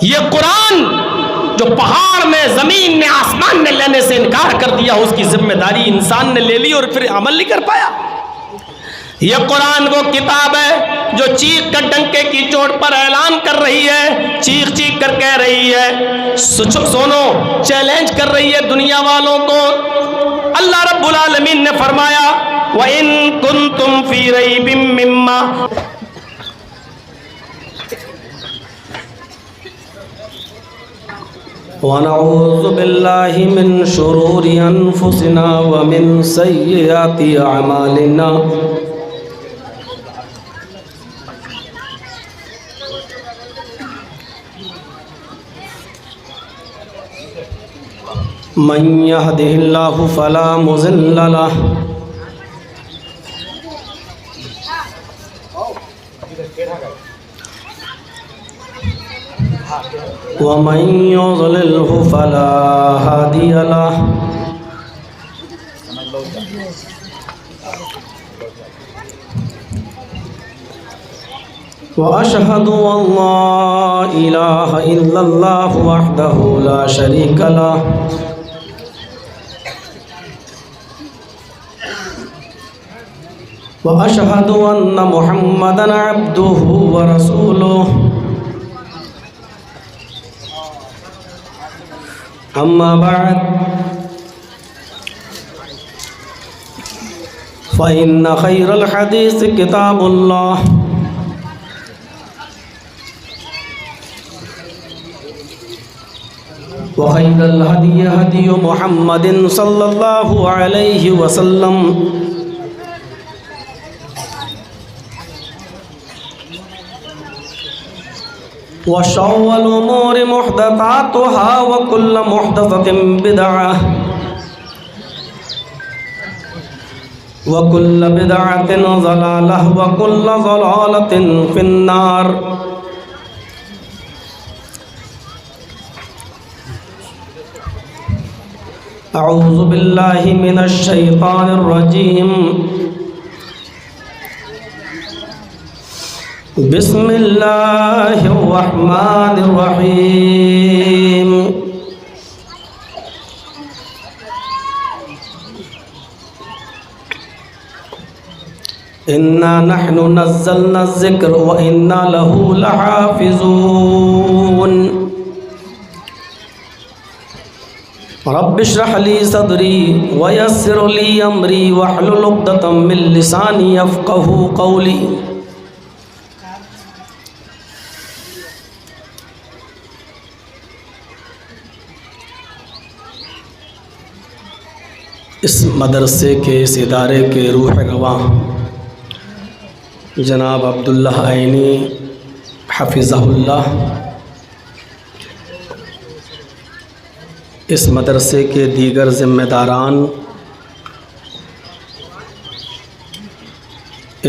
یہ قرآن جو پہاڑ میں، زمین میں، آسمان نے لینے سے انکار کر دیا، اس کی ذمہ داری انسان نے لے لی اور پھر عمل نہیں کر پایا۔ یہ قرآن وہ کتاب ہے جو چیخ کر ڈنکے کی چوٹ پر اعلان کر رہی ہے، چیخ چیخ کر کہہ رہی ہے، سنو، چیلنج کر رہی ہے دنیا والوں کو۔ اللہ رب العالمین نے فرمایا وَإِن كُنتُمْ فِي رَيْبٍ مِّمَّا وَنَعُوذُ بِاللَّهِ مِن شُرُورِ أَنفُسِنَا وَمِن سَيِّئَاتِ أَعْمَالِنَا مَن يَهْدِهِ اللَّهُ فَلَا مُضِلَّ لَهُ وَمَن يُضْلِلْهُ فَلَا هَادِيَ لَهُ وَأَشْهَدُ أَن لَّا إِلَٰهَ إِلَّا اللَّهُ وَحْدَهُ لَا شَرِيكَ لَهُ وَأَشْهَدُ أَنَّ مُحَمَّدًا عَبْدُهُ وَرَسُولُهُ أما بعد فإن خير الحديث كتاب الله وخير الهدي هدي محمد صلى الله عليه وسلم وشر الأمور محدثاتها وكل محدثة بدعة وكل بدعة ضلالة وكل ضلالة في النار أعوذ بالله من الشيطان الرجيم بسم الله الرحمن الرحيم إنا نحن نزلنا الذكر وإنا له لحافظون رب اشرح لي صدري ويسر لي أمري واحلل عقدة من لساني يفقهوا قولي اس مدرسے کے، اس ادارے کے روح رواں جناب عبداللہ عینی حفظہ اللہ، اس مدرسے کے دیگر ذمہ داران،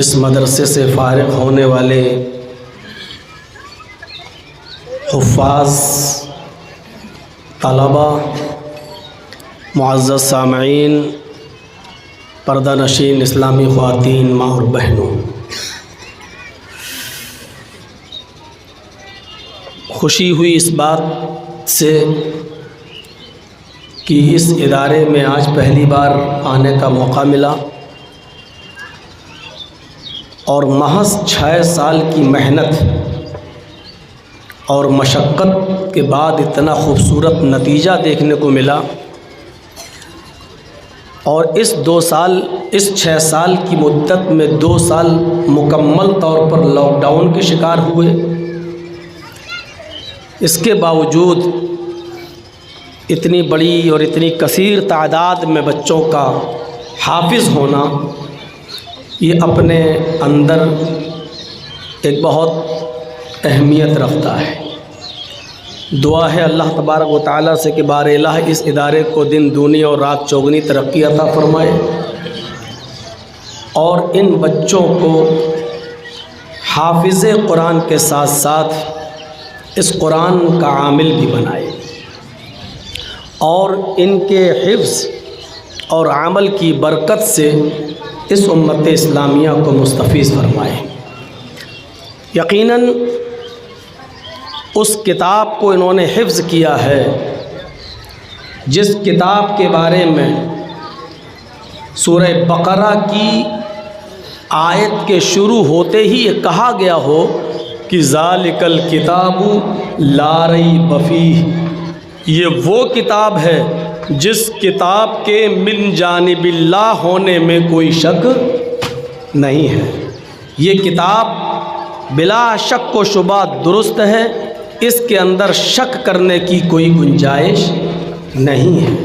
اس مدرسے سے فارغ ہونے والے حفاظ، طلبہ، معزز سامعین، پردہ نشین اسلامی خواتین، ماں اور بہنوں، خوشی ہوئی اس بات سے کہ اس ادارے میں آج پہلی بار آنے کا موقع ملا اور محض 6 سال کی محنت اور مشقت کے بعد اتنا خوبصورت نتیجہ دیکھنے کو ملا، اور اس 6 سال کی مدت میں 2 سال مکمل طور پر لاک ڈاؤن کے شکار ہوئے۔ اس کے باوجود اتنی بڑی اور اتنی کثیر تعداد میں بچوں کا حافظ ہونا، یہ اپنے اندر ایک بہت اہمیت رکھتا ہے۔ دعا ہے اللہ تبارک و تعالیٰ سے کہ بار الہ اس ادارے کو دن دونی اور رات چوگنی ترقی عطا فرمائے، اور ان بچوں کو حافظ قرآن کے ساتھ ساتھ اس قرآن کا عامل بھی بنائے، اور ان کے حفظ اور عمل کی برکت سے اس امت اسلامیہ کو مستفیض فرمائے۔ یقیناً اس کتاب کو انہوں نے حفظ کیا ہے جس کتاب کے بارے میں سورہ بقرہ کی آیت کے شروع ہوتے ہی یہ کہا گیا ہو کہ ذالک الکتاب لا ریب فیہ، یہ وہ کتاب ہے جس کتاب کے من جانب اللہ ہونے میں کوئی شک نہیں ہے۔ یہ کتاب بلا شک و شبہ درست ہے، اس کے اندر شک کرنے کی کوئی گنجائش نہیں ہے۔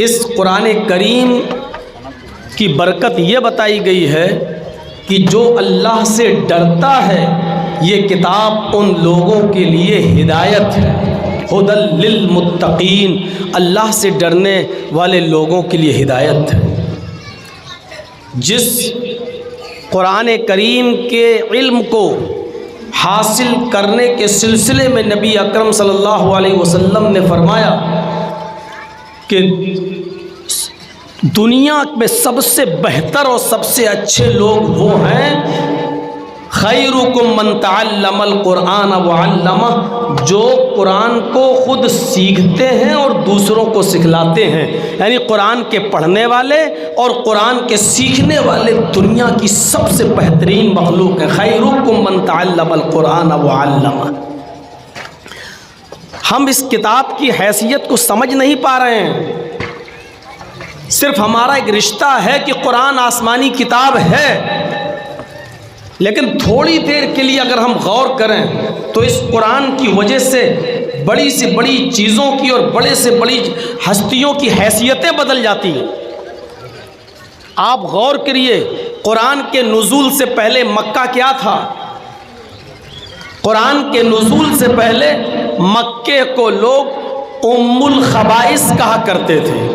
اس قرآن کریم کی برکت یہ بتائی گئی ہے کہ جو اللہ سے ڈرتا ہے یہ کتاب ان لوگوں کے لیے ہدایت ہے، ھدی للمتقین، اللہ سے ڈرنے والے لوگوں کے لیے ہدایت ہے۔ جس قرآن کریم کے علم کو حاصل کرنے کے سلسلے میں نبی اکرم صلی اللہ علیہ وسلم نے فرمایا کہ دنیا میں سب سے بہتر اور سب سے اچھے لوگ وہ ہیں خیرکم من تعلم القرآن وعلمہ، جو قرآن کو خود سیکھتے ہیں اور دوسروں کو سکھلاتے ہیں، یعنی قرآن کے پڑھنے والے اور قرآن کے سیکھنے والے دنیا کی سب سے بہترین مخلوق ہے۔ خیرکم من تعلم القرآن وعلمہ۔ ہم اس کتاب کی حیثیت کو سمجھ نہیں پا رہے ہیں، صرف ہمارا ایک رشتہ ہے کہ قرآن آسمانی کتاب ہے، لیکن تھوڑی دیر کے لیے اگر ہم غور کریں تو اس قرآن کی وجہ سے بڑی سے بڑی چیزوں کی اور بڑے سے بڑی ہستیوں کی حیثیتیں بدل جاتی ہیں۔ آپ غور کریے، قرآن کے نزول سے پہلے مکہ کیا تھا؟ قرآن کے نزول سے پہلے مکے کو لوگ ام الخبائث کہا کرتے تھے،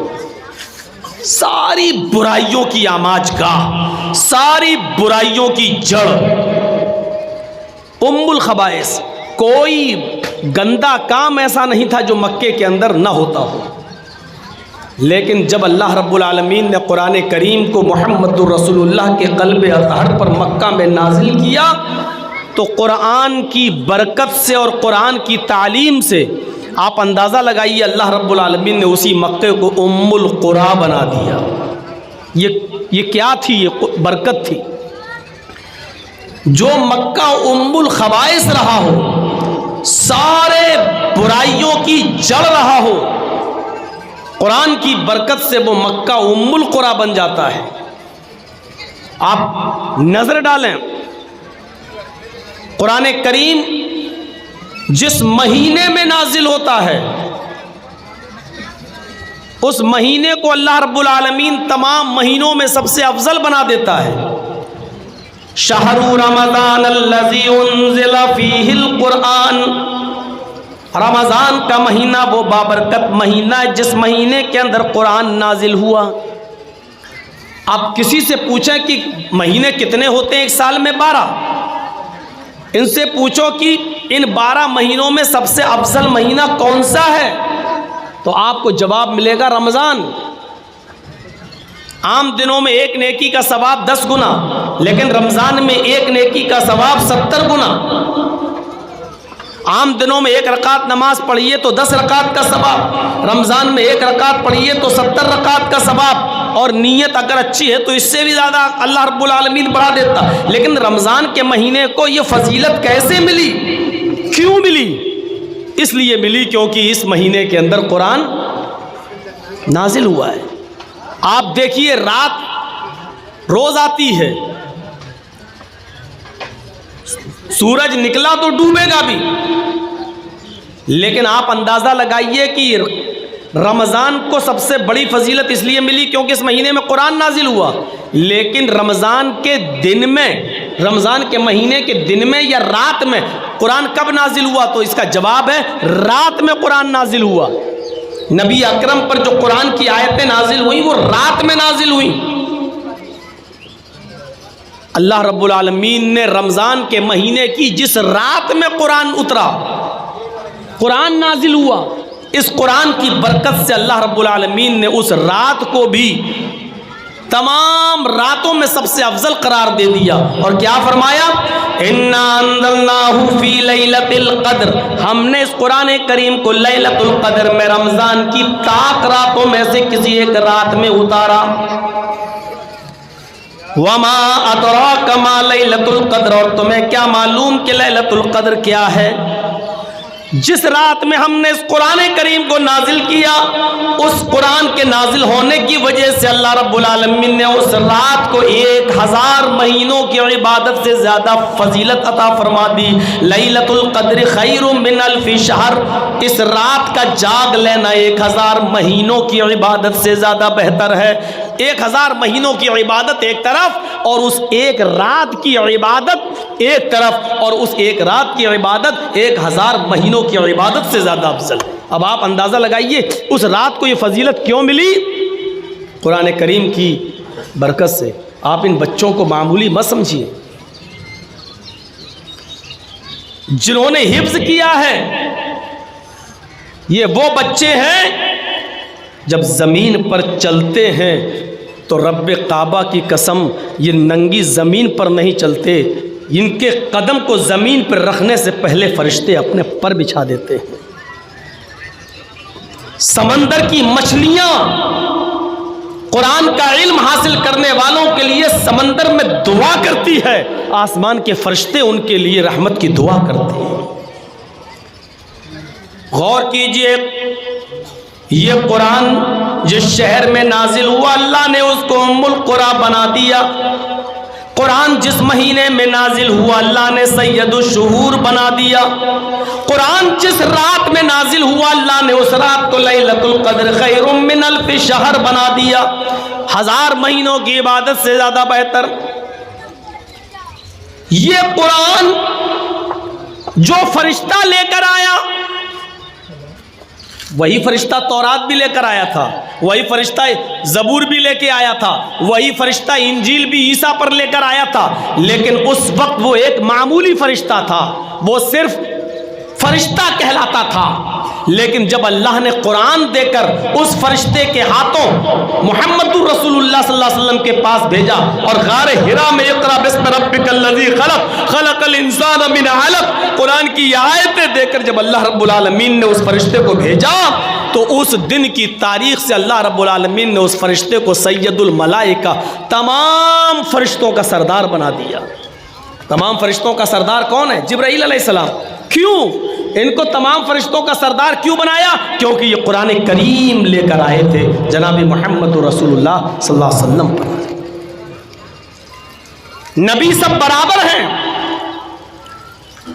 ساری برائیوں کی آماج گاہ، ساری برائیوں کی جڑ، ام الخبائث۔ کوئی گندا کام ایسا نہیں تھا جو مکے کے اندر نہ ہوتا ہو، لیکن جب اللہ رب العالمین نے قرآن کریم کو محمد الرسول اللہ کے قلب اطہر پر مکہ میں نازل کیا تو قرآن کی برکت سے اور قرآن کی تعلیم سے آپ اندازہ لگائیے اللہ رب العالمین نے اسی مکے کو ام القریٰ بنا دیا۔ یہ کیا تھی؟ یہ برکت تھی۔ جو مکہ ام الخبائث رہا ہو، سارے برائیوں کی جڑ رہا ہو، قرآن کی برکت سے وہ مکہ ام القریٰ بن جاتا ہے۔ آپ نظر ڈالیں، قرآن کریم جس مہینے میں نازل ہوتا ہے اس مہینے کو اللہ رب العالمین تمام مہینوں میں سب سے افضل بنا دیتا ہے۔ شہر رمضان الذی انزل فیہ القرآن، رمضان کا مہینہ وہ بابرکت مہینہ ہے جس مہینے کے اندر قرآن نازل ہوا۔ آپ کسی سے پوچھیں کہ مہینے کتنے ہوتے ہیں ایک سال میں؟ 12۔ ان سے پوچھو کہ ان 12 مہینوں میں سب سے افضل مہینہ کون سا ہے تو آپ کو جواب ملے گا رمضان۔ عام دنوں میں ایک نیکی کا ثواب 10 گنا، لیکن رمضان میں ایک نیکی کا ثواب 70 گنا۔ عام دنوں میں ایک رکعت نماز پڑھیے تو 10 رکعت کا ثواب، رمضان میں ایک رکعت پڑھیے تو 70 رکعت کا ثواب، اور نیت اگر اچھی ہے تو اس سے بھی زیادہ اللہ رب العالمین بڑھا دیتا۔ لیکن رمضان کے مہینے کو یہ فضیلت کیسے ملی؟ کیوں ملی؟ اس لیے ملی کیونکہ اس مہینے کے اندر قرآن نازل ہوا ہے۔ آپ دیکھیے، رات روز آتی ہے، سورج نکلا تو ڈوبے گا بھی، لیکن آپ اندازہ لگائیے کہ رمضان کو سب سے بڑی فضیلت اس لیے ملی کیونکہ اس مہینے میں قرآن نازل ہوا، لیکن رمضان کے دن میں، رمضان کے مہینے کے دن میں یا رات میں قرآن کب نازل ہوا؟ تو اس کا جواب ہے رات میں قرآن نازل ہوا۔ نبی اکرم پر جو قرآن کی آیتیں نازل ہوئیں وہ رات میں نازل ہوئیں۔ اللہ رب العالمین نے رمضان کے مہینے کی جس رات میں قرآن اترا، قرآن نازل ہوا، اس قرآن کی برکت سے اللہ رب العالمین نے اس رات کو بھی تمام راتوں میں سب سے افضل قرار دے دیا، اور کیا فرمایا؟ اِنَّا أَنزَلْنَاهُ فِي لَيْلَةِ الْقَدْرِ، ہم نے اس قرآن کریم کو لیلۃ القدر میں رمضان کی طاق راتوں میں سے کسی ایک رات میں اتارا۔ وَمَا أَدْرَاكَ مَا لَيْلَةُ الْقَدْرِ، اور تمہیں کیا معلوم کہ لیلۃ القدر کیا ہے؟ جس رات میں ہم نے اس قرآن کریم کو نازل کیا، اس قرآن کے نازل ہونے کی وجہ سے اللہ رب العالمین نے اس رات کو 1000 مہینوں کی عبادت سے زیادہ فضیلت عطا فرما دی۔ لیلۃ القدر خیر من الف شہر، اس رات کا جاگ لینا 1000 مہینوں کی عبادت سے زیادہ بہتر ہے۔ 1000 مہینوں کی عبادت ایک طرف، اور اس ایک رات کی عبادت ایک طرف، اور اس ایک رات کی عبادت 1000 مہینوں کی عبادت سے زیادہ افضل۔ اب آپ اندازہ لگائیے اس رات کو یہ فضیلت کیوں ملی؟ قرآن کریم کی برکت سے۔ آپ ان بچوں کو معمولی مت سمجھیے، جنہوں نے حفظ کیا ہے یہ وہ بچے ہیں جب زمین پر چلتے ہیں تو رب کعبہ کی قسم یہ ننگی زمین پر نہیں چلتے، ان کے قدم کو زمین پر رکھنے سے پہلے فرشتے اپنے پر بچھا دیتے ہیں۔ سمندر کی مچھلیاں قرآن کا علم حاصل کرنے والوں کے لیے سمندر میں دعا کرتی ہے، آسمان کے فرشتے ان کے لیے رحمت کی دعا کرتے ہیں۔ غور کیجئے، یہ قرآن جس شہر میں نازل ہوا اللہ نے اس کو ام القری بنا دیا۔ قرآن جس مہینے میں نازل ہوا اللہ نے سید الشہور بنا دیا۔ قرآن جس رات میں نازل ہوا اللہ نے اس رات کو لیلۃ القدر خیر من الف شہر بنا دیا، 1000 مہینوں کی عبادت سے زیادہ بہتر۔ یہ قرآن جو فرشتہ لے کر آیا، وہی فرشتہ تورات بھی لے کر آیا تھا، وہی فرشتہ زبور بھی لے کے آیا تھا، وہی فرشتہ انجیل بھی عیسیٰ پر لے کر آیا تھا، لیکن اس وقت وہ ایک معمولی فرشتہ تھا، وہ صرف فرشتہ کہلاتا تھا۔ لیکن جب اللہ نے قرآن دے کر اس فرشتے کے ہاتھوں محمد رسول اللہ صلی اللہ علیہ وسلم کے پاس بھیجا، اور غار حرا میں اقرا بسم ربک الذی خلق خلق الانسان من علق قرآن کی آیتیں دے کر جب اللہ رب العالمین نے اس فرشتے کو بھیجا، تو اس دن کی تاریخ سے اللہ رب العالمین نے اس فرشتے کو سید الملائکہ، تمام فرشتوں کا سردار بنا دیا۔ تمام فرشتوں کا سردار کون ہے؟ جبرائیل علیہ السلام۔ کیوں ان کو تمام فرشتوں کا سردار کیوں بنایا؟ کیونکہ یہ قرآن کریم لے کر آئے تھے جناب محمد رسول اللہ صلی اللہ علیہ وسلم پر۔ نبی سب برابر ہیں،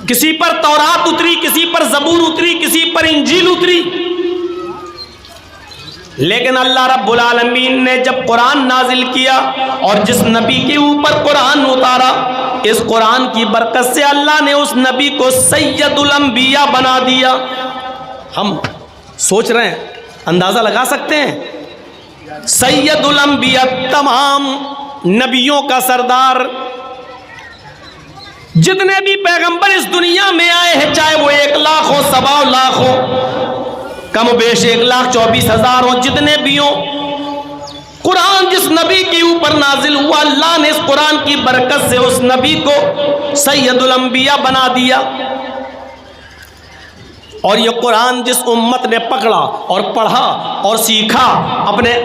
کسی پر تورات اتری، کسی پر زبور اتری، کسی پر انجیل اتری، لیکن اللہ رب العالمین نے جب قرآن نازل کیا اور جس نبی کے اوپر قرآن اتارا، اس قرآن کی برکت سے اللہ نے اس نبی کو سید الانبیاء بنا دیا۔ ہم سوچ رہے ہیں، اندازہ لگا سکتے ہیں، سید الانبیاء، تمام نبیوں کا سردار۔ جتنے بھی پیغمبر اس دنیا میں آئے ہیں، چاہے وہ 1 لاکھ ہو، 1.25 لاکھ ہو، کم و بیش 1,24,000 ہو، جتنے بھی ہوں، قرآن جس نبی کے اوپر نازل ہوا اللہ نے اس قرآن کی برکت سے اس نبی کو سید الانبیاء بنا دیا۔ اور یہ قرآن جس امت نے پکڑا اور پڑھا اور سیکھا، اپنے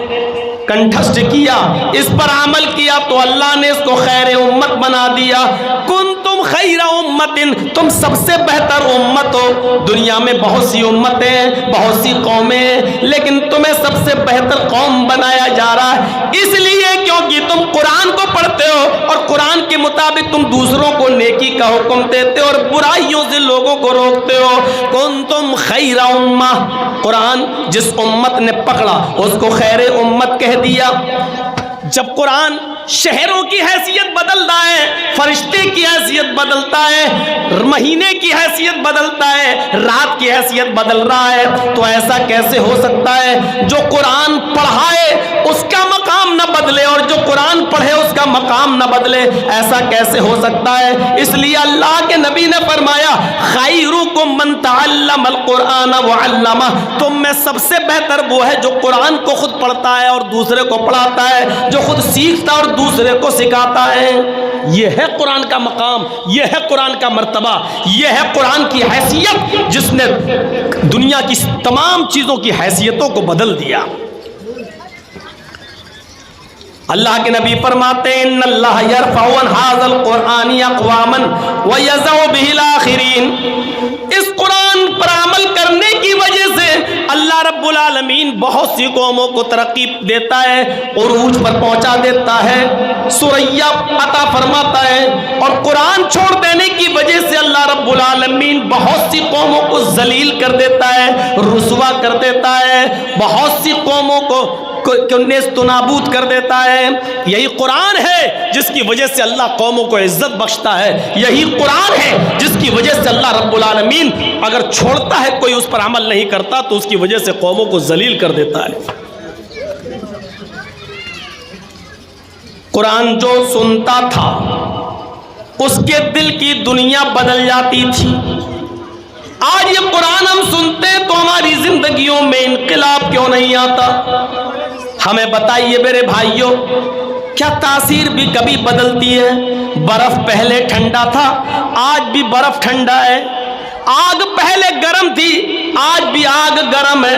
کنٹھسٹ کیا، اس پر عمل کیا، تو اللہ نے اس کو خیر امت بنا دیا۔ کنتم خیر امت، تم سب سے بہتر امت ہو۔ دنیا میں بہت سی امتیں، بہت سی قومیں، لیکن تمہیں سب سے بہتر قوم بنایا جا رہا ہے، اس لیے کیونکہ تم قرآن کو پڑھتے ہو اور قرآن کے مطابق تم دوسروں کو نیکی کا حکم دیتے ہو اور برائیوں سے لوگوں کو روکتے ہو۔ کنتم خیر امہ، قرآن جس امت نے پکڑا اس کو خیر امت کہہ دیا۔ جب قرآن شہروں کی حیثیت بدلتا ہے، فرشتے کی حیثیت بدلتا ہے، مہینے کی حیثیت بدلتا ہے، رات کی حیثیت بدل رہا ہے، تو ایسا کیسے ہو سکتا ہے؟ جو قرآن پڑھائے اس کا مقام نہ بدلے اور جو قرآن پڑھے اس کا مقام نہ بدلے، ایسا کیسے ہو سکتا ہے؟ اس لیے اللہ کے نبی نے فرمایا خیرکم من تعلم القرآن وعلمہ، تم میں سب سے بہتر وہ ہے جو قرآن کو خود پڑھتا ہے اور دوسرے کو پڑھاتا ہے، جو خود سیکھتا اور دوسرے کو سکھاتا ہے۔ یہ ہے قرآن کا مقام، یہ ہے قرآن کا مرتبہ، یہ ہے قرآن کی حیثیت جس نے دنیا کی تمام چیزوں کی حیثیتوں کو بدل دیا۔ اللہ کے نبی فرماتے ہیں ان اللہ یرفع عن ھذا القرآن اقواما ویضع به الاخرین، اس قرآن پر عمل کرنے کی وجہ سے اللہ رب العالمین بہت سی قوموں کو ترقی دیتا ہے، عروج پر پہنچا دیتا ہے، ثریا عطا فرماتا ہے، اور قرآن چھوڑ دینے کی وجہ سے اللہ رب العالمین بہت سی قوموں کو ذلیل کر دیتا ہے، رسوا کر دیتا ہے، بہت سی قوموں کو نیست و نابود کر دیتا ہے۔ یہی قرآن ہے جس کی وجہ سے اللہ قوموں کو عزت بخشتا ہے، یہی قرآن ہے جس کی وجہ سے اللہ رب العالمین اگر چھوڑتا ہے کوئی اس پر عمل نہیں کرتا تو اس کی وجہ سے قوموں کو ذلیل کر دیتا ہے۔ قرآن جو سنتا تھا اس کے دل کی دنیا بدل جاتی تھی۔ آج یہ قرآن ہم سنتے تو ہماری زندگیوں میں انقلاب کیوں نہیں آتا؟ ہمیں بتائیے میرے بھائیوں، کیا تاثیر بھی کبھی بدلتی ہے؟ برف پہلے ٹھنڈا تھا، آج بھی برف ٹھنڈا ہے۔ آگ پہلے گرم تھی، آج بھی آگ گرم ہے۔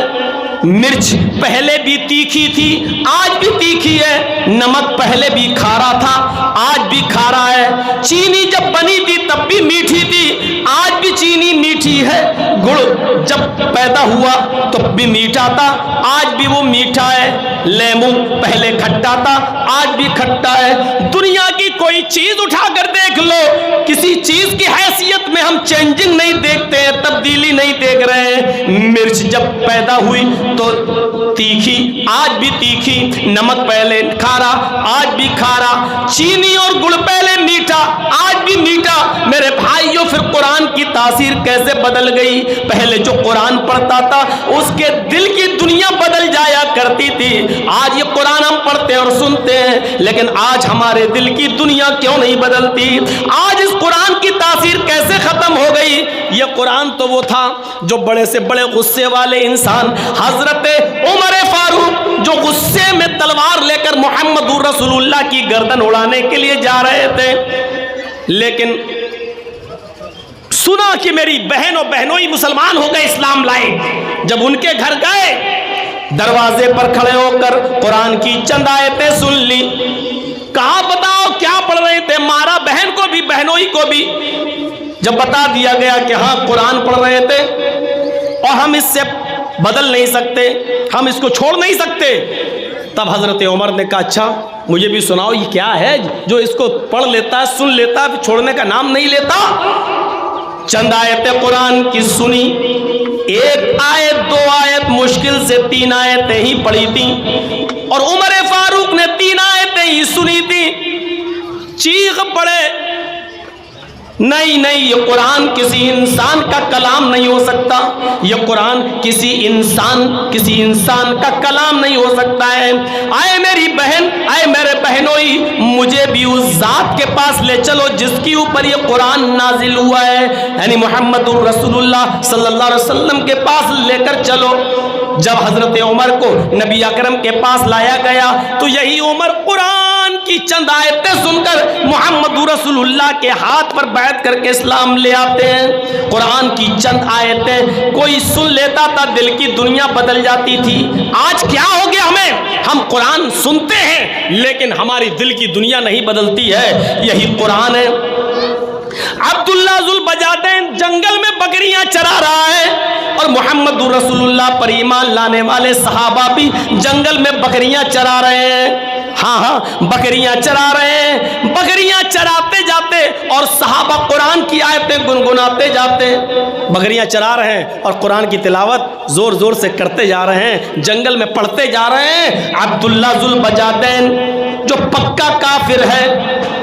مرچ پہلے بھی تیکھی تھی، آج بھی تیکھی ہے۔ نمک پہلے بھی کھارا تھا، آج بھی کھارا ہے۔ چینی جب بنی تھی تب بھی میٹھی تھی، آج بھی چینی میٹھی ہے۔ گڑ جب پیدا ہوا تو بھی میٹھا تھا، آج بھی وہ میٹھا ہے۔ لیمو پہلے کھٹا تھا، آج بھی کھٹا ہے۔ دنیا کی کوئی چیز اٹھا کر دیکھ لو، کسی چیز کی حیثیت میں ہم چینجنگ نہیں دیکھتے ہیں، تبدیلی نہیں دیکھ رہے ہیں۔ مرچ جب پیدا ہوئی تو تیکھی، آج بھی تیکھی۔ نمک پہلے کھارا، آج بھی کھارا۔ چینی اور گڑ پہلے میٹھا، آج بھی میٹھا۔ میرے بھائیوں، پھر قرآن کی تاثیر کیسے بدل گئی؟ پہلے جو قرآن پڑھتا تھا اس کے دل کی دنیا بدل جایا کرتی تھی۔ آج یہ قرآن ہم پڑھتے اور سنتے ہیں لیکن آج ہمارے دل کی دنیا کیوں نہیں بدلتی؟ آج اس قرآن کی تاثیر کیسے ختم ہو گئی؟ یہ قرآن تو وہ تھا جو بڑے سے بڑے غصے والے انسان حضرت عمر فاروق جو غصے میں تلوار لے کر محمد رسول اللہ کی گردن اڑانے کے لیے جا رہے تھے، لیکن سنا کہ میری بہن و بہنوئی مسلمان ہو گئے، اسلام لائے۔ جب ان کے گھر گئے، دروازے پر کھڑے ہو کر قرآن کی چند آیتیں سن لی۔ کہا بتاؤ کیا پڑھ رہے تھے؟ مارا بہن کو بھی بہنوئی کو بھی۔ جب بتا دیا گیا کہ ہاں قرآن پڑھ رہے تھے اور ہم اس سے بدل نہیں سکتے، ہم اس کو چھوڑ نہیں سکتے، تب حضرت عمر نے کہا اچھا مجھے بھی سناؤ یہ کیا ہے جو اس کو پڑھ لیتا ہے، سن لیتا ہے، چھوڑنے کا نام نہیں لیتا۔ چند آیتیں قرآن کی سنی، ایک آیت دو آیت مشکل سے 3 آیتیں ہی پڑھی تھیں، اور عمر فاروق نے 3 آیتیں ہی سنی تھی۔ چیخ پڑے نہیں نہیں، یہ قرآن کسی انسان کا کلام نہیں ہو سکتا، یہ قرآن کسی انسان کا کلام نہیں ہو سکتا ہے۔ آئے میری بہن، آئے میرے بہنوئی، مجھے بھی اس ذات کے پاس لے چلو جس کے اوپر یہ قرآن نازل ہوا ہے، یعنی محمد رسول اللہ صلی اللہ علیہ وسلم کے پاس لے کر چلو۔ جب حضرت عمر کو نبی اکرم کے پاس لایا گیا تو یہی عمر قرآن کی چند آیتیں سن کر محمد رسول اللہ کے ہاتھ پر بیعت کر کے اسلام لے آتے ہیں۔ قرآن کی چند آیتیں کوئی سن لیتا تھا، دل کی دنیا بدل جاتی تھی۔ آج کیا ہو گیا ہمیں؟ ہم قرآن سنتے ہیں لیکن ہماری دل کی دنیا نہیں بدلتی ہے۔ یہی قرآن ہے۔ عبداللہ ذوالبجادین جنگل میں بکریاں چرا رہا ہے اور محمد رسول اللہ پر ایمان لانے والے صحابہ بھی جنگل میں بکریاں چرا رہے ہیں۔ ہاں بکریاں چرا رہے ہیں، بکریاں چراتے جاتے اور صحابہ قرآن کی آیتیں گنگناتے جاتے ہیں۔ بکریاں چرا رہے ہیں اور قرآن کی تلاوت زور زور سے کرتے جا رہے ہیں، جنگل میں پڑھتے جا رہے ہیں۔ عبداللہ ذوالبجادین جو پکا کافر ہے،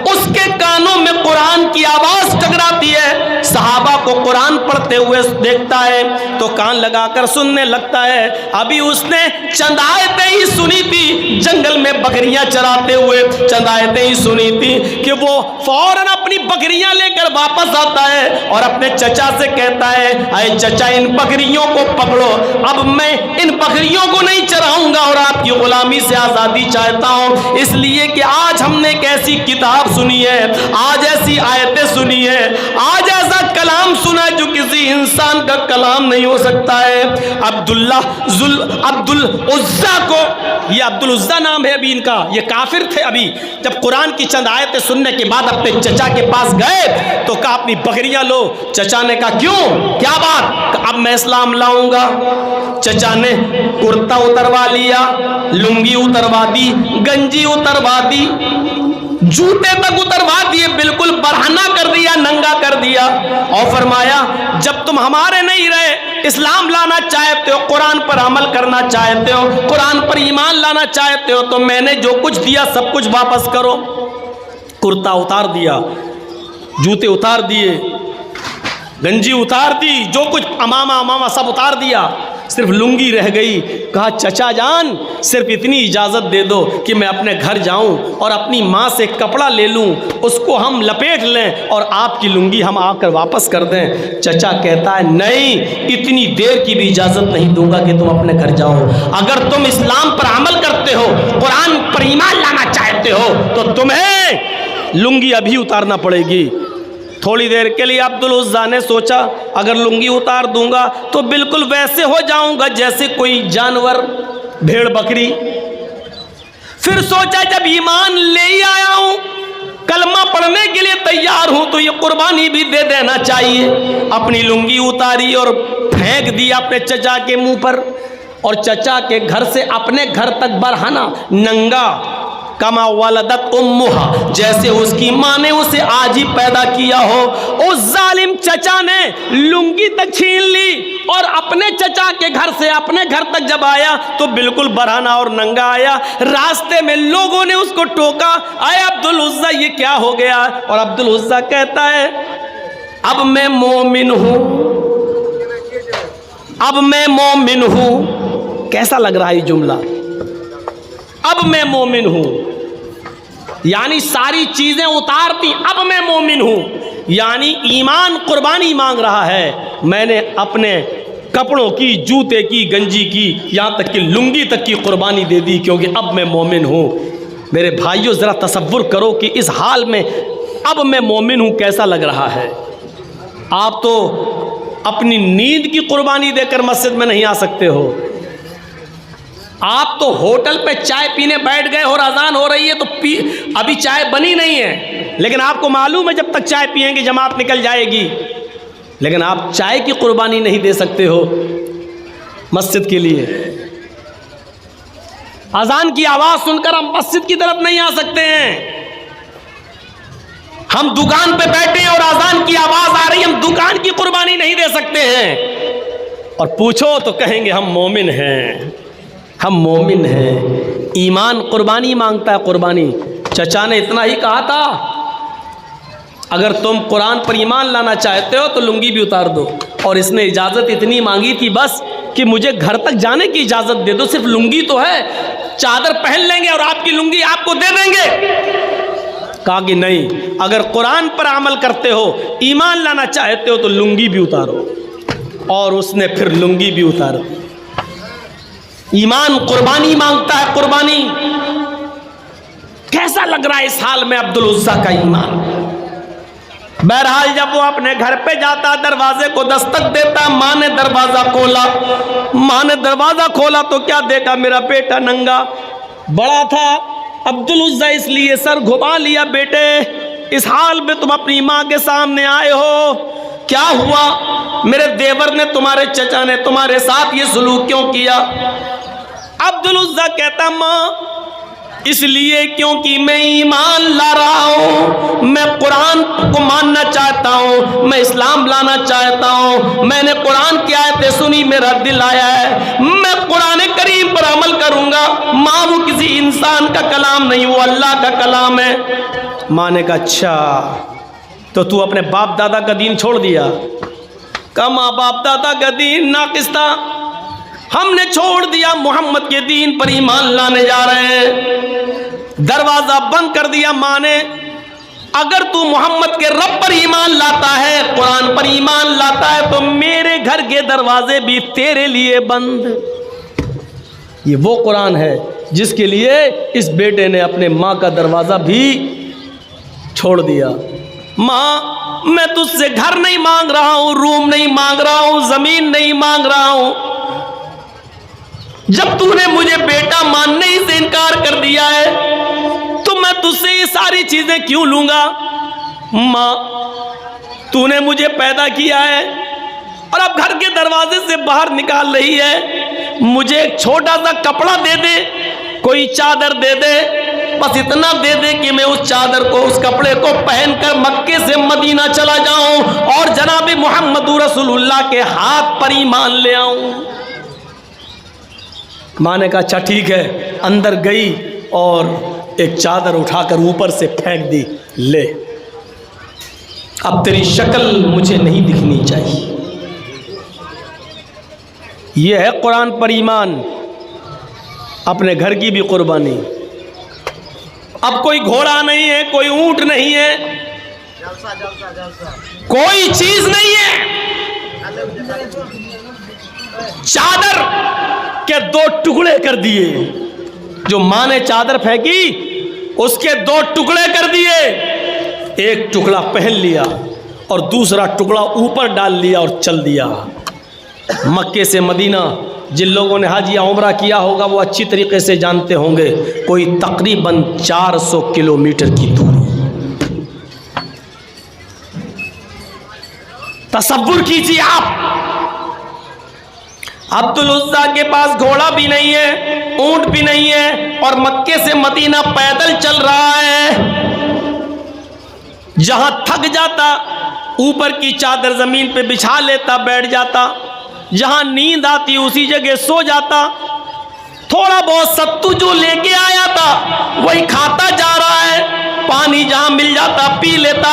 اس کے کانوں میں قرآن کی آواز ٹکراتی ہے، صحابہ کو قرآن پڑھتے ہوئے دیکھتا ہے تو کان لگا کر سننے لگتا ہے. ابھی اس نے چند آیتیں ہی سنی تھی جنگل میں بکریاں چراتے ہوئے, چند آیتیں ہی سنی تھی کہ وہ فوراً اپنی بکریاں لے کر واپس آتا ہے اور اپنے چچا سے کہتا ہے اے چچا ان بکریوں کو پکڑو, اب میں ان بکریوں کو نہیں چراؤں گا اور آپ کی غلامی سے آزادی چاہتا ہوں, اس لیے کہ آج ہم نے ایک ایسی کتاب سنی ہے, آج ایسی آیتیں سنی ہے, آج ایسا کلام سنا جو کسی انسان کا کلام نہیں ہو سکتا ہے. عبد العزا کو, یہ عبد العزا نام ہے ابھی ان کا, یہ کافر تھے. ابھی جب قرآن کی چند آیتیں سننے کے بعد اپنے چچا کے پاس گئے تو کہا اپنی بکریاں لو. چچا نے کہا کیوں, کیا بات؟ اب میں اسلام لاؤں گا. چچا نے کرتا اتروا لیا, لنگی اتروا دی, گنجی اتروا دی, جوتے تک اتروا دیے, بالکل برہنہ کر دیا, ننگا کر دیا اور فرمایا جب تم ہمارے نہیں رہے, اسلام لانا چاہتے ہو, قرآن پر عمل کرنا چاہتے ہو, قرآن پر ایمان لانا چاہتے ہو تو میں نے جو کچھ دیا سب کچھ واپس کرو. کرتا اتار دیا, جوتے اتار دیے, گنجی اتار دی, جو کچھ امامہ سب اتار دیا, صرف لنگی رہ گئی. کہا چچا جان صرف اتنی اجازت دے دو کہ میں اپنے گھر جاؤں اور اپنی ماں سے کپڑا لے لوں, اس کو ہم لپیٹ لیں اور آپ کی لنگی ہم آ کر واپس کر دیں. چچا کہتا ہے نہیں, اتنی دیر کی بھی اجازت نہیں دوں گا کہ تم اپنے گھر جاؤ. اگر تم اسلام پر عمل کرتے ہو, قرآن پر ایمان لانا چاہتے ہو تو تمہیں لنگی ابھی اتارنا پڑے گی. تھوڑی دیر کے لیے عبد العزا نے سوچا اگر لنگی اتار دوں گا تو بالکل ویسے ہو جاؤں گا جیسے کوئی جانور, بھیڑ بکری. پھر سوچا جب ایمان لے ہی آیا ہوں, کلمہ پڑھنے کے لیے تیار ہوں تو یہ قربانی بھی دے دینا چاہیے. اپنی لنگی اتاری اور پھینک دیا اپنے چچا کے منہ پر, اور چچا کے گھر سے اپنے گھر تک برہنہ, ننگا, کما ولدت امہا, جیسے اس کی ماں نے اسے آج ہی پیدا کیا ہو. اس ظالم چچا نے لنگی تک چھین لی اور اپنے چچا کے گھر سے اپنے گھر تک جب آیا تو بالکل برہنہ اور ننگا آیا. راستے میں لوگوں نے اس کو ٹوکا, اے عبد العزا یہ کیا ہو گیا؟ اور عبد العزا کہتا ہے اب میں مومن ہوں, اب میں مومن ہوں. کیسا لگ رہا ہے یہ جملہ؟ اب میں مومن ہوں, یعنی ساری چیزیں اتارتی, اب میں مومن ہوں, یعنی ایمان قربانی مانگ رہا ہے. میں نے اپنے کپڑوں کی, جوتے کی, گنجی کی, یہاں تک کہ لنگی تک کی قربانی دے دی کیونکہ اب میں مومن ہوں. میرے بھائیوں ذرا تصور کرو کہ اس حال میں اب میں مومن ہوں کیسا لگ رہا ہے. آپ تو اپنی نیند کی قربانی دے کر مسجد میں نہیں آ سکتے ہو, آپ تو ہوٹل پہ چائے پینے بیٹھ گئے اور اذان ہو رہی ہے تو ابھی چائے بنی نہیں ہے, لیکن آپ کو معلوم ہے جب تک چائے پئیں گے جماعت نکل جائے گی, لیکن آپ چائے کی قربانی نہیں دے سکتے ہو مسجد کے لیے. اذان کی آواز سن کر ہم مسجد کی طرف نہیں آ سکتے ہیں. ہم دکان پہ بیٹھے ہیں اور اذان کی آواز آ رہی, ہم دکان کی قربانی نہیں دے سکتے ہیں. اور پوچھو تو کہیں گے ہم مومن ہیں, ہم مومن ہیں. ایمان قربانی مانگتا ہے, قربانی. چچا نے اتنا ہی کہا تھا اگر تم قرآن پر ایمان لانا چاہتے ہو تو لنگی بھی اتار دو, اور اس نے اجازت اتنی مانگی تھی بس کہ مجھے گھر تک جانے کی اجازت دے دو, صرف لنگی تو ہے, چادر پہن لیں گے اور آپ کی لنگی آپ کو دے دیں گے. کہا کہ نہیں, اگر قرآن پر عمل کرتے ہو, ایمان لانا چاہتے ہو تو لنگی بھی اتارو. اور اس نے پھر لنگی بھی اتارو. ایمان قربانی مانگتا ہے, قربانی. کیسا لگ رہا ہے اس حال میں عبد العزا کا ایمان؟ بہرحال جب وہ اپنے گھر پہ جاتا, دروازے کو دستک دیتا, ماں نے دروازہ کھولا. ماں نے دروازہ کھولا تو کیا دیکھا, میرا بیٹا ننگا. بڑا تھا عبد العزا اس لیے سر گھما لیا, بیٹے اس حال میں تم اپنی ماں کے سامنے آئے ہو, کیا ہوا؟ میرے دیور نے, تمہارے چچا نے تمہارے ساتھ یہ سلوک کیوں کیا؟ عبد العزا کہتا ماں اس لیے کیونکہ میں ایمان لا رہا ہوں, میں قرآن کو ماننا چاہتا ہوں, میں اسلام لانا چاہتا ہوں, میں نے قرآن کی آیتیں سنی, میرا دل آیا ہے, میں قرآن کریم پر عمل کروں گا. ماں وہ کسی انسان کا کلام نہیں, وہ اللہ کا کلام ہے. ماں نے کہا اچھا تو تو اپنے باپ دادا کا دین چھوڑ دیا. کہا ماں باپ دادا کا دین ناقص تھا, ہم نے چھوڑ دیا, محمد کے دین پر ایمان لانے جا رہے ہیں. دروازہ بند کر دیا ماں نے. اگر تو محمد کے رب پر ایمان لاتا ہے, قرآن پر ایمان لاتا ہے, تو میرے گھر کے دروازے بھی تیرے لیے بند. یہ وہ قرآن ہے جس کے لیے اس بیٹے نے اپنے ماں کا دروازہ بھی چھوڑ دیا. ماں میں تجھ سے گھر نہیں مانگ رہا ہوں, روم نہیں مانگ رہا ہوں, زمین نہیں مانگ رہا ہوں. جب تو نے مجھے بیٹا ماننے ہی سے انکار کر دیا ہے تو میں تجھ سے یہ ساری چیزیں کیوں لوں گا. ماں تو نے مجھے پیدا کیا ہے اور اب گھر کے دروازے سے باہر نکال رہی ہے, مجھے ایک چھوٹا سا کپڑا دے دے, کوئی چادر دے دے, بس اتنا دے دے کہ میں اس چادر کو, اس کپڑے کو پہن کر مکے سے مدینہ چلا جاؤں اور جناب محمد رسول اللہ کے ہاتھ پر ایمان لے آؤں. ماں نے کہا اچھا ٹھیک ہے. اندر گئی اور ایک چادر اٹھا کر اوپر سے پھینک دی, لے اب تیری شکل مجھے نہیں دکھنی چاہیے. یہ ہے قرآن پر ایمان, اپنے گھر کی بھی قربانی. اب کوئی گھوڑا نہیں ہے, کوئی اونٹ نہیں ہے, کوئی چیز نہیں ہے, چادر کے 2 ٹکڑے کر دیے. جو ماں نے چادر پھینکی اس کے 2 ٹکڑے کر دیے, ایک ٹکڑا پہن لیا اور دوسرا ٹکڑا اوپر ڈال لیا اور چل دیا. مکے سے مدینہ, جن لوگوں نے حج یا عمرہ کیا ہوگا وہ اچھی طریقے سے جانتے ہوں گے, کوئی تقریباً 400 کلومیٹر کی دوری. تصور کیجیے آپ, عبدالعزیٰ کے پاس گھوڑا بھی نہیں ہے, اونٹ بھی نہیں ہے, اور مکے سے مدینہ پیدل چل رہا ہے. جہاں تھک جاتا اوپر کی چادر زمین پہ بچھا لیتا, بیٹھ جاتا. جہاں نیند آتی اسی جگہ سو جاتا. تھوڑا بہت ستو جو لے کے آیا تھا وہی کھاتا جا رہا ہے. پانی جہاں مل جاتا پی لیتا.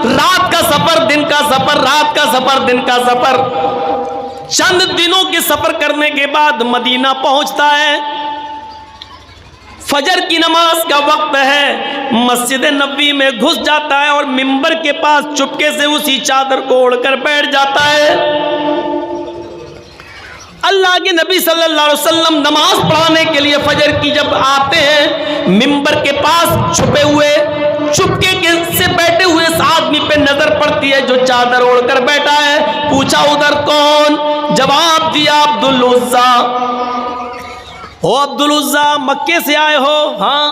رات کا سفر, دن کا سفر, رات کا سفر, دن کا سفر. چند دنوں کے سفر کرنے کے بعد مدینہ پہنچتا ہے. فجر کی نماز کا وقت ہے, مسجد نبوی میں گھس جاتا ہے اور منبر کے پاس چپکے سے اسی چادر کو اوڑھ کر بیٹھ جاتا ہے. اللہ کے نبی صلی اللہ علیہ وسلم نماز پڑھانے کے لیے فجر کی جب آتے ہیں, منبر کے پاس چھپے ہوئے, چپکے سے بیٹھے ہوئے اس آدمی پہ نظر پڑتی ہے جو چادر اوڑھ کر بیٹھا ہے. پوچھا ادھر کون؟ جواب دیا عبدالعزیٰ. ہو عبدالعزیٰ مکے سے آئے ہو؟ ہاں.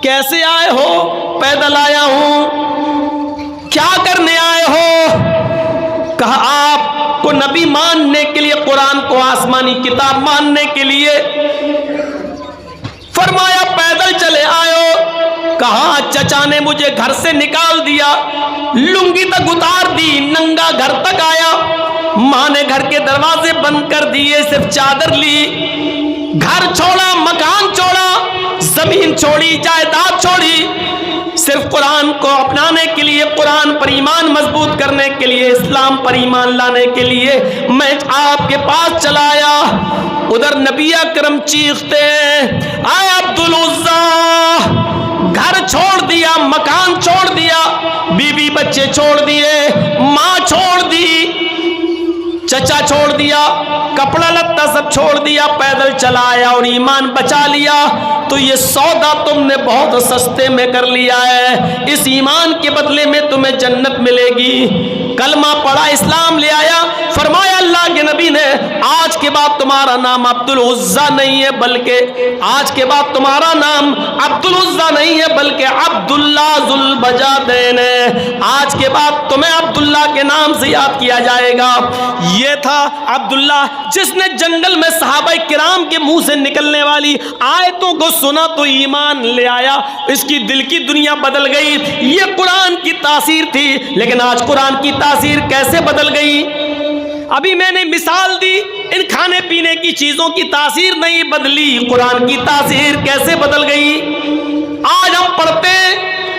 کیسے آئے ہو؟ پیدل آیا ہوں. کیا کرنے آئے ہو؟ کہا آپ کو نبی ماننے کے لیے, قرآن کو آسمانی کتاب ماننے کے لیے. فرمایا پیدل چلے آئے ہو؟ کہا چچا نے مجھے گھر سے نکال دیا, لنگی تک اتار دی, ننگا گھر تک آیا. ماں نے گھر کے دروازے بند کر دیے, صرف چادر لی, گھر چھوڑا, مکان چھوڑا, زمین چھوڑی, جائیداد چھوڑی, صرف قرآن کو اپنانے کے لیے, قرآن پر ایمان مضبوط کرنے کے لیے, اسلام پر ایمان لانے کے لیے میں آپ کے پاس چلا آیا. ادھر نبی اکرم چیختے ہیں, آئے عبدالعزیٰ, گھر چھوڑ دیا, مکان چھوڑ دیا, بیوی بچے چھوڑ دیے, ماں چھوڑ دی, چچا چھوڑ دیا, کپڑا لتا سب چھوڑ دیا, پیدل چلا آیا اور ایمان بچا لیا. تو یہ سودا تم نے بہت سستے میں کر لیا ہے. اس ایمان کے بدلے میں تمہیں جنت ملے گی. کلمہ پڑھا, اسلام لے آیا. فرمایا اللہ کے نبی نے, آج کے بعد تمہارا نام عبدالعزیٰ نہیں ہے, بلکہ آج کے بعد تمہارا نام عبدالعزیٰ نہیں ہے بلکہ عبداللہ ذوالبجادین ہے. آج کے بعد تمہیں عبداللہ کے نام سے یاد کیا جائے گا. یہ تھا عبداللہ جس نے جنگل میں صحابہ کرام کے منہ سے نکلنے والی آیتوں کو سنا تو ایمان لے آیا. اس کی دل کی دنیا بدل گئی. یہ قرآن کی تاثیر تھی, لیکن آج قرآن کی تاثیر کیسے بدل گئی؟ ابھی میں نے مثال دی, ان کھانے پینے کی چیزوں کی تاثیر نہیں بدلی, قرآن کی تاثیر کیسے بدل گئی؟ آج ہم پڑھتے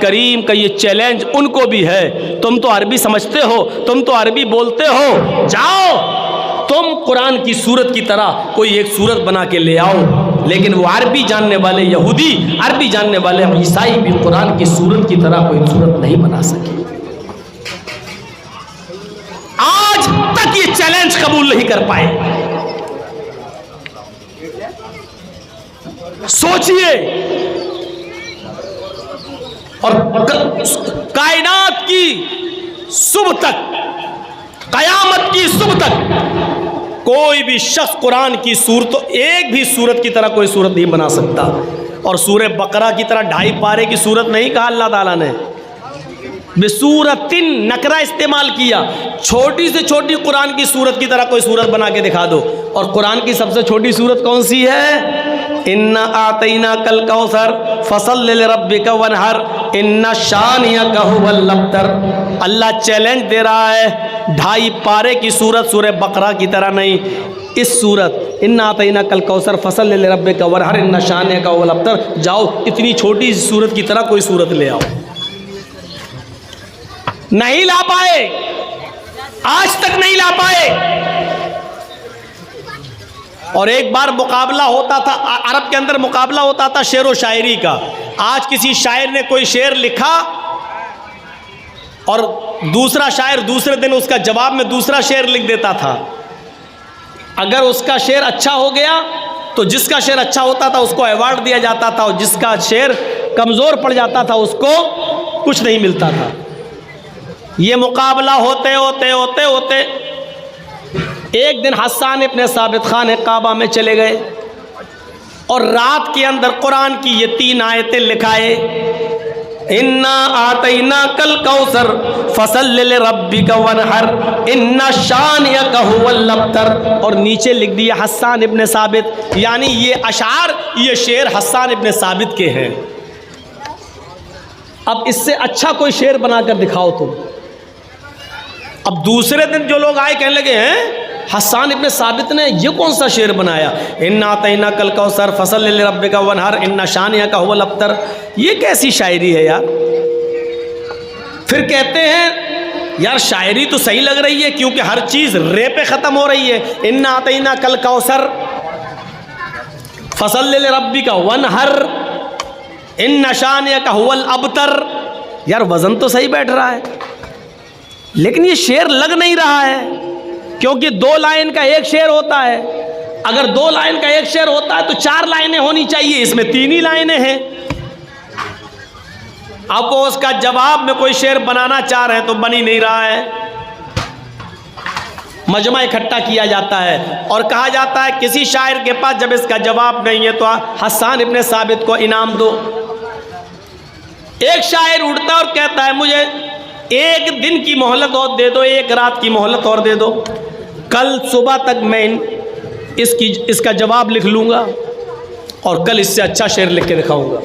کریم کا یہ چیلنج ان کو بھی ہے. تم تو عربی سمجھتے ہو, تم تو عربی بولتے ہو, جاؤ تم قرآن کی سورت کی طرح کوئی ایک سورت بنا کے لے آؤ. لیکن وہ عربی جاننے والے یہودی, عربی جاننے والے عیسائی بھی قرآن کی سورت کی طرح کوئی سورت نہیں بنا سکے. آج تک یہ چیلنج قبول نہیں کر پائے. سوچئے, اور کائنات کی صبح تک, قیامت کی صبح تک کوئی بھی شخص قرآن کی سورت, ایک بھی سورت کی طرح کوئی سورت نہیں بنا سکتا. اور سورہ بقرہ کی طرح 2.5 پارے کی سورت نہیں کہا اللہ تعالیٰ نے, بسورتن نکرہ استعمال کیا. چھوٹی سے چھوٹی قرآن کی سورت کی طرح کوئی سورت بنا کے دکھا دو. اور قرآن کی سب سے چھوٹی سورت کون سی ہے؟ اِنَّا أَعْطَيْنَاكَ الْكَوْثَرَ فَصَلِّ لِرَبِّكَ وَانْحَرْ إِنَّ شَانِئَكَ هُوَ الْأَبْتَرُ. اللہ چیلنج دے رہا ہے, 2.5 پارے کی سورت سورہ بقرہ کی طرح نہیں, اس سورت اِنَّا أَعْطَيْنَاكَ الْكَوْثَرَ فَصَلِّ لِرَبِّكَ وَانْحَرْ إِنَّ شَانِئَكَ هُوَ الْأَبْتَرُ. جاؤ اتنی چھوٹی سورت کی طرح کوئی سورت لے آؤ. نہیں لا پائے, آج تک نہیں لا پائے. اور ایک بار مقابلہ ہوتا تھا عرب کے اندر, مقابلہ ہوتا تھا شعر و شاعری کا. آج کسی شاعر نے کوئی شعر لکھا اور دوسرا شاعر دوسرے دن اس کا جواب میں دوسرا شعر لکھ دیتا تھا. اگر اس کا شعر اچھا ہو گیا تو جس کا شعر اچھا ہوتا تھا اس کو ایوارڈ دیا جاتا تھا, اور جس کا شعر کمزور پڑ جاتا تھا اس کو کچھ نہیں ملتا تھا. یہ مقابلہ ہوتے ہوتے ہوتے ہوتے ایک دن حسان ابن ثابت خان کعبہ میں چلے گئے اور رات کے اندر قرآن کی یہ 3 آیتیں لکھائے, اِنَّا أَعْطَيْنَاكَ الْكَوْثَرَ فَصَلِّ لِرَبِّكَ وَانْحَرْ إِنَّ شَانِئَكَ هُوَ الْأَبْتَرُ. اور نیچے لکھ دیا حسان ابن ثابت, یعنی یہ اشعار, یہ شعر حسان ابن ثابت کے ہیں. اب اس سے اچھا کوئی شعر بنا کر دکھاؤ تم. اب دوسرے دن جو لوگ آئے کہنے لگے, ہیں حسان ابن ثابت نے یہ کون سا شعر بنایا, اِنَّا أَعْطَيْنَاكَ الْكَوْثَرَ فَصَلِّ لِرَبِّكَ وَانْحَرْ إِنَّ شَانِئَكَ هُوَ الْأَبْتَرُ. یہ کیسی شاعری ہے یار. پھر کہتے ہیں یار شاعری تو صحیح لگ رہی ہے کیونکہ ہر چیز رے پہ ختم ہو رہی ہے. اِنَّا أَعْطَيْنَاكَ الْكَوْثَرَ فَصَلِّ لِرَبِّكَ وَانْحَرْ إِنَّ شَانِئَكَ هُوَ الْأَبْتَرُ. یار وزن تو صحیح بیٹھ رہا ہے لیکن یہ شعر لگ نہیں رہا ہے, کیونکہ 2 لائن کا ایک شعر ہوتا ہے. اگر 2 لائن کا ایک شعر ہوتا ہے تو 4 لائنیں ہونی چاہیے, اس میں 3 ہی لائنیں ہیں. اب وہ اس کا جواب میں کوئی شعر بنانا چاہ رہے ہیں تو بن ہی نہیں رہا ہے. مجمع اکٹھا کیا جاتا ہے اور کہا جاتا ہے کسی شاعر کے پاس جب اس کا جواب نہیں ہے تو حسان ابن ثابت کو انعام دو. ایک شاعر اٹھتا ہے اور کہتا ہے مجھے 1 دن کی مہلت اور دے دو, 1 رات کی مہلت اور دے دو, کل صبح تک میں اس کا جواب لکھ لوں گا اور کل اس سے اچھا شعر لکھ کے دکھاؤں گا.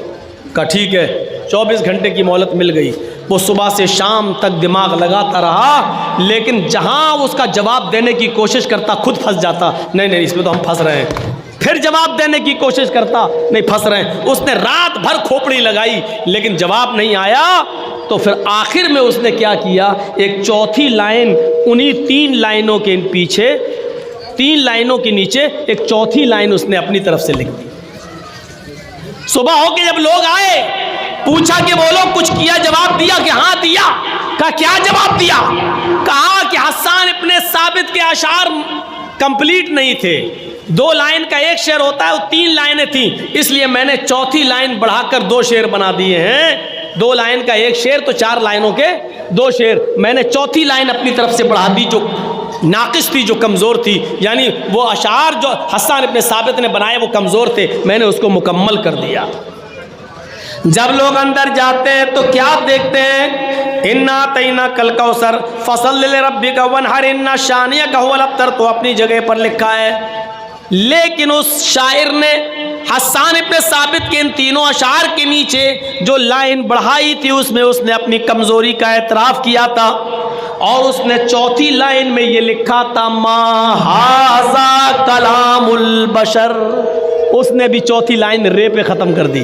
کہا ٹھیک ہے. 24 گھنٹے کی مہلت مل گئی. وہ صبح سے شام تک دماغ لگاتا رہا, لیکن جہاں اس کا جواب دینے کی کوشش کرتا خود پھنس جاتا, نہیں اس میں تو ہم پھنس رہے ہیں. پھر جواب دینے کی کوشش کرتا, نہیں پھنس رہے ہیں. اس نے رات بھر کھوپڑی لگائی لیکن جواب نہیں آیا. تو پھر آخر میں اس نے کیا کیا, ایک چوتھی لائن انہی 3 لائنوں کے پیچھے, 3 لائنوں کے نیچے ایک چوتھی لائن اس نے اپنی طرف سے لکھ دی. صبح ہو کے جب لوگ آئے پوچھا کہ بولو کچھ کیا, جواب دیا کہ ہاں دیا. کہا کیا جواب دیا؟ کہا کہ حسان ابن ثابت کے اشعار کمپلیٹ نہیں تھے, 2 لائن کا ایک شعر ہوتا ہے, وہ 3 لائنیں تھیں, اس لیے میں نے چوتھی لائن بڑھا کر 2 شعر بنا دیے ہیں. 2 لائن کا ایک شعر تو 4 لائنوں کے 2 شعر. میں نے چوتھی لائن اپنی طرف سے بڑھا دی جو ناقص تھی, جو کمزور تھی, یعنی وہ اشعار جو حسان ابن ثابت نے بنائے وہ کمزور تھے, میں نے اس کو مکمل کر دیا. جب لوگ اندر جاتے ہیں تو کیا دیکھتے ہیں, اِنَّا أَعْطَيْنَاكَ الْكَوْثَرَ فَصَلِّ لِرَبِّكَ وَانْحَرْ إِنَّ شَانِئَكَ هُوَ الْأَبْتَرُ, تو اپنی جگہ پر لکھا ہے. لیکن اس شاعر نے حسان ابن ثابت کے ان 3 اشعار کے نیچے جو لائن بڑھائی تھی اس میں اس نے اپنی کمزوری کا اعتراف کیا تھا, اور اس نے چوتھی لائن میں یہ لکھا تھا ما ھذا کلام البشر. اس نے بھی چوتھی لائن رے پہ ختم کر دی.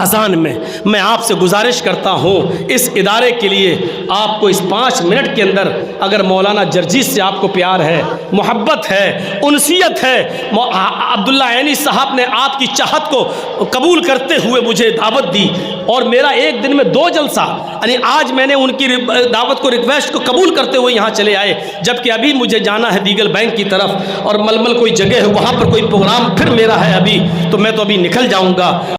اذان میں آپ سے گزارش کرتا ہوں، اس ادارے کے لیے آپ کو اس 5 منٹ کے اندر اگر مولانا جرجیس سے آپ کو پیار ہے، محبت ہے، انسیت ہے، عبداللہ عینی صاحب نے آپ کی چاہت کو قبول کرتے ہوئے مجھے دعوت دی اور میرا ایک دن میں 2 جلسہ، یعنی آج میں نے ان کی دعوت کو، ریکویسٹ کو قبول کرتے ہوئے یہاں چلے آئے، جبکہ ابھی مجھے جانا ہے دیگل بینک کی طرف اور ململ کوئی جگہ ہے، وہاں پر کوئی پروگرام پھر میرا ہے ابھی، تو میں تو ابھی نکل جاؤں گا۔